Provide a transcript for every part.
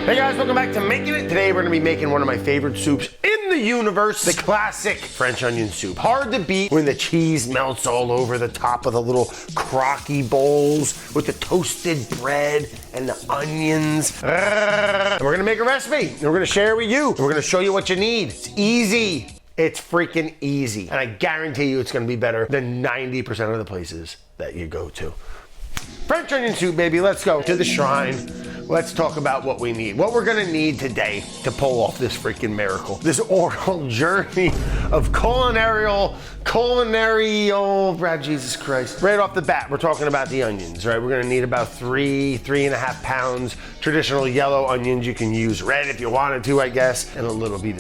Hey guys, welcome back to Making It. Today we're gonna be making one of my favorite soups in the universe, the classic French onion soup. Hard to beat when the cheese melts all over the top of the little crocky bowls with the toasted bread and the onions. And we're gonna make a recipe, and we're gonna share it with you. And we're gonna show you what you need. It's easy. It's freaking easy. And I guarantee you it's gonna be better than 90% of the places that you go to. French onion soup, baby. Let's go to the shrine. Let's talk about what we need. What we're gonna need today to pull off this freaking miracle. This oral journey of culinary, oh, Jesus Christ. Right off the bat, we're talking about the onions, right? We're gonna need about 3.5 pounds. Traditional yellow onions. You can use red if you wanted to, I guess. And a little bit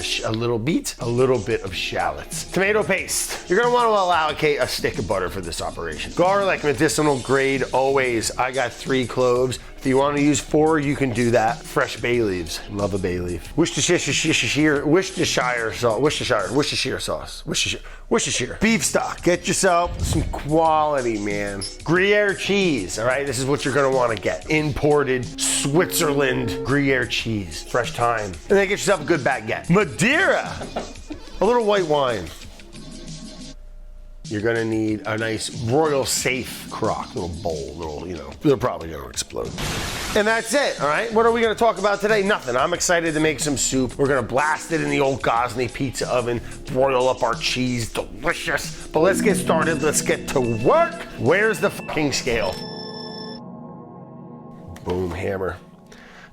of shallots. Tomato paste. You're gonna wanna allocate a stick of butter for this operation. Garlic, medicinal grade, always. I got 3 cloves. If you want to use 4, you can do that. Fresh bay leaves. Love a bay leaf. Worcestershire sauce. Worcestershire. Beef stock. Get yourself some quality, man. Gruyere cheese, all right? This is what you're going to want to get. Imported Switzerland Gruyere cheese. Fresh thyme. And then get yourself a good baguette. Madeira. A little white wine. You're gonna need a nice royal safe crock, little bowl, they're probably gonna explode. And that's it, all right? What are we gonna talk about today? Nothing. I'm excited to make some soup. We're gonna blast it in the old Gagnon pizza oven, broil up our cheese, delicious. But let's get started, let's get to work. Where's the fucking scale? Boom, hammer.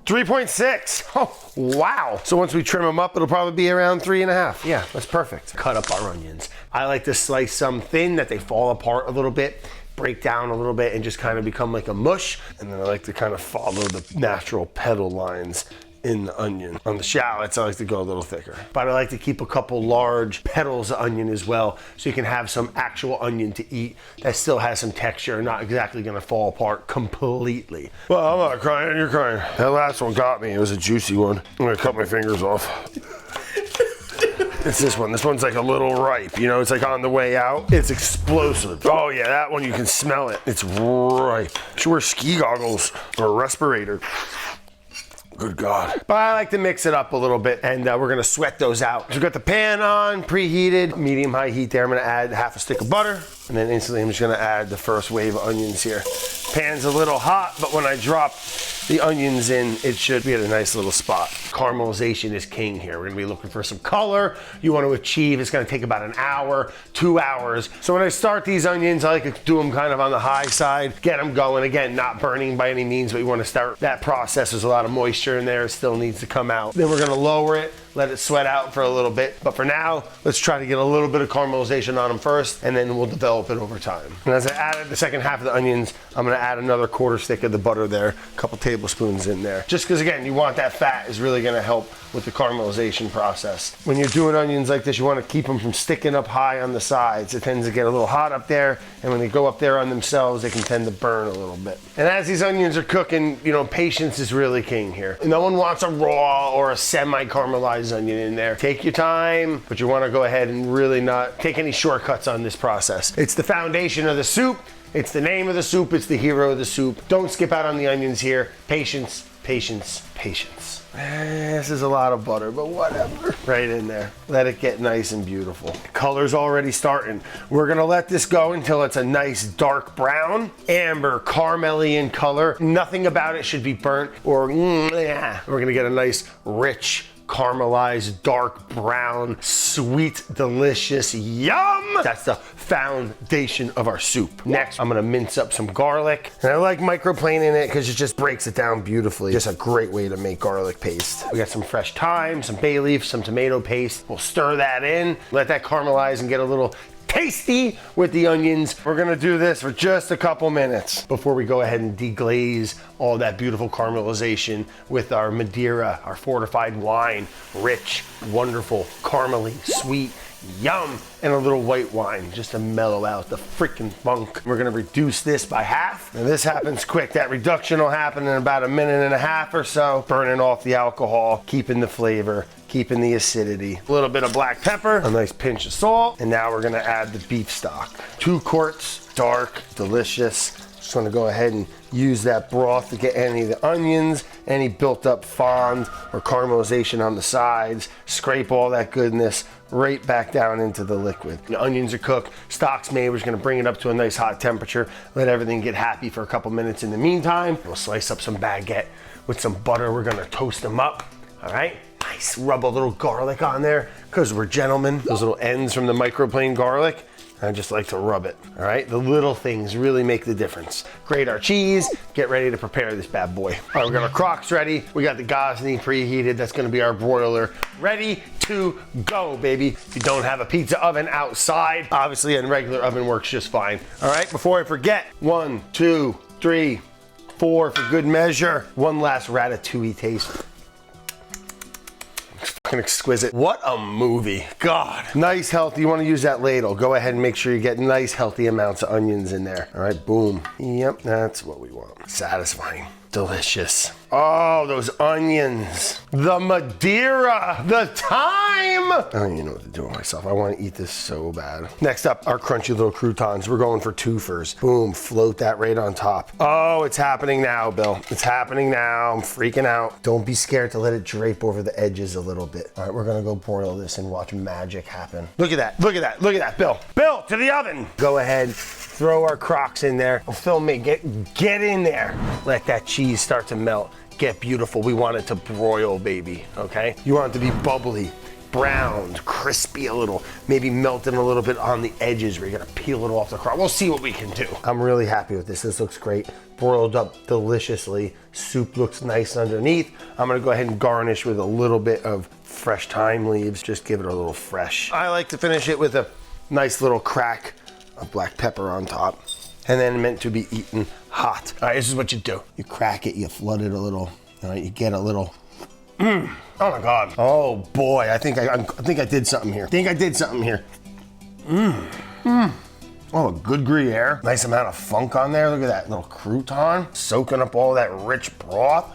3.6. Oh, wow. So once we trim them up, it'll probably be around 3.5. Yeah, that's perfect. Cut up our onions. I like to slice some thin that they fall apart a little bit, break down a little bit, and just kind of become like a mush. And then I like to kind of follow the natural petal lines in the onion. On the shallots, I like to go a little thicker. But I like to keep a couple large petals of onion as well, so you can have some actual onion to eat that still has some texture, not exactly gonna fall apart completely. Well, I'm not crying, you're crying. That last one got me, it was a juicy one. I'm gonna cut my fingers off. It's this one. This one's like a little ripe. You know, it's like on the way out. It's explosive. Oh yeah, that one you can smell it. It's ripe. You should wear ski goggles or a respirator. Good God. But I like to mix it up a little bit, and we're gonna sweat those out. So we've got the pan on, preheated, medium-high heat there. I'm gonna add half a stick of butter, and then instantly I'm just gonna add the first wave of onions here. Pan's a little hot, but when I drop the onions in, it should be at a nice little spot. Caramelization is king here. We're gonna be looking for some color you want to achieve. It's gonna take about an hour, 2 hours. So when I start these onions, I like to do them kind of on the high side, get them going. Again, not burning by any means, but you want to start that process. There's a lot of moisture in there. It still needs to come out. Then we're gonna lower it, let it sweat out for a little bit. But for now, let's try to get a little bit of caramelization on them first, and then we'll develop it over time. And as I added the second half of the onions, I'm gonna add another quarter stick of the butter there, a couple tablespoons in there. Just because, again, you want that fat is really gonna help with the caramelization process. When you're doing onions like this, you wanna keep them from sticking up high on the sides. It tends to get a little hot up there, and when they go up there on themselves, they can tend to burn a little bit. And as these onions are cooking, patience is really king here. No one wants a raw or a semi-caramelized onion in there. Take your time, but you want to go ahead and really not take any shortcuts on this process. It's the foundation of the soup. It's the name of the soup. It's the hero of the soup. Don't skip out on the onions here. Patience, patience, patience. This is a lot of butter, but whatever. Right in there. Let it get nice and beautiful. The color's already starting. We're gonna let this go until it's a nice dark brown, amber, caramelly in color. Nothing about it should be burnt or We're gonna get a nice, rich, caramelized, dark brown, sweet, delicious, yum! That's the foundation of our soup. Next, I'm gonna mince up some garlic. And I like microplaning it because it just breaks it down beautifully. Just a great way to make garlic paste. We got some fresh thyme, some bay leaf, some tomato paste. We'll stir that in, let that caramelize and get a little tasty with the onions. We're gonna do this for just a couple minutes before we go ahead and deglaze all that beautiful caramelization with our Madeira, our fortified wine. Rich, wonderful, caramely, sweet, yum, and a little white wine just to mellow out the freaking funk. We're gonna reduce this by half. And this happens quick. That reduction will happen in about a minute and a half or so, burning off the alcohol, keeping the flavor, keeping the acidity. A little bit of black pepper, a nice pinch of salt, and now we're gonna add the beef stock. 2 quarts, dark, delicious, Just want to go ahead and use that broth to get any of the onions, any built up fond or caramelization on the sides, scrape all that goodness right back down into the liquid. The onions are cooked, stock's made. We're just gonna bring it up to a nice hot temperature, let everything get happy for a couple minutes. In the meantime, we'll slice up some baguette with some butter. We're gonna toast them up, all right? Nice, rub a little garlic on there, because we're gentlemen. Those little ends from the microplane garlic, I just like to rub it, all right? The little things really make the difference. Grate our cheese, get ready to prepare this bad boy. All right, we got our crocks ready. We got the Gagnon preheated. That's gonna be our broiler. Ready to go, baby. If you don't have a pizza oven outside, obviously a regular oven works just fine. All right, before I forget, 1, 2, 3, 4 for good measure. One last ratatouille taste. Fucking exquisite. What a movie. God. Nice, healthy. You want to use that ladle. Go ahead and make sure you get nice, healthy amounts of onions in there. All right, boom. Yep, that's what we want. Satisfying. Delicious. Oh, those onions. The Madeira. The thyme. I don't even know what to do with myself. I want to eat this so bad. Next up, our crunchy little croutons. We're going for twofers. Boom, float that right on top. Oh, it's happening now, Bill. It's happening now. I'm freaking out. Don't be scared to let it drape over the edges a little bit. All right, we're gonna go broil this and watch magic happen. Look at that, look at that, look at that, Bill. Bill, to the oven. Go ahead, throw our crocks in there. Film me, get in there. Let that cheese start to melt. Get beautiful. We want it to broil, baby, okay? You want it to be bubbly, browned, crispy a little, maybe melting a little bit on the edges where you're gonna peel it off the crock. We'll see what we can do. I'm really happy with this. This looks great. Broiled up deliciously. Soup looks nice underneath. I'm gonna go ahead and garnish with a little bit of fresh thyme leaves. Just give it a little fresh. I like to finish it with a nice little crack of black pepper on top. And then meant to be eaten hot. All right, this is what you do. You crack it, you flood it a little. All right, you get a little. Oh my God. Oh boy, I think I did something here. Oh, a good Gruyere. Nice amount of funk on there. Look at that little crouton, soaking up all that rich broth.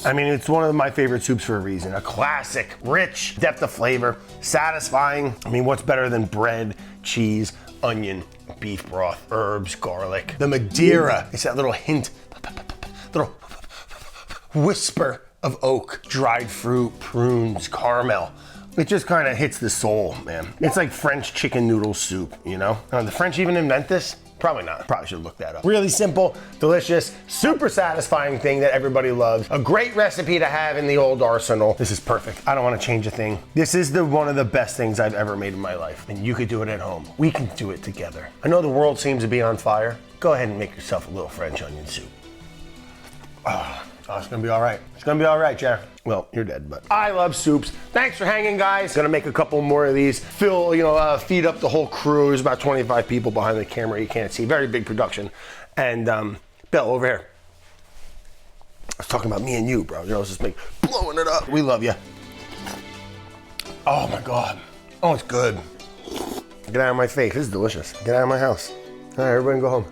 I mean, it's one of my favorite soups for a reason. A classic, rich, depth of flavor, satisfying. I mean, what's better than bread, cheese, onion, beef broth, herbs, garlic. The Madeira, it's that little hint, little whisper of oak, dried fruit, prunes, caramel. It just kind of hits the soul, man. It's like French chicken noodle soup, you know? Did the French even invent this? Probably not. Probably should look that up. Really simple, delicious, super satisfying thing that everybody loves. A great recipe to have in the old arsenal. This is perfect. I don't want to change a thing. This is one of the best things I've ever made in my life. And you could do it at home. We can do it together. I know the world seems to be on fire. Go ahead and make yourself a little French onion soup. Oh, it's gonna be all right. It's gonna be all right, Jer. Well, you're dead, but I love soups. Thanks for hanging, guys. Gonna make a couple more of these. Feed up the whole crew. There's about 25 people behind the camera. You can't see. Very big production. And Bill, over here. I was talking about me and you, bro. You know, it's just blowing it up. We love you. Oh my God. Oh, it's good. Get out of my face. This is delicious. Get out of my house. All right, everybody go home.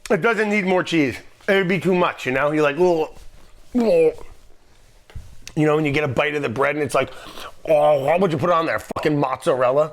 It doesn't need more cheese. It would be too much, you know? You're like, oh. You know, when you get a bite of the bread and it's like, oh, why would you put it on there? Fucking mozzarella?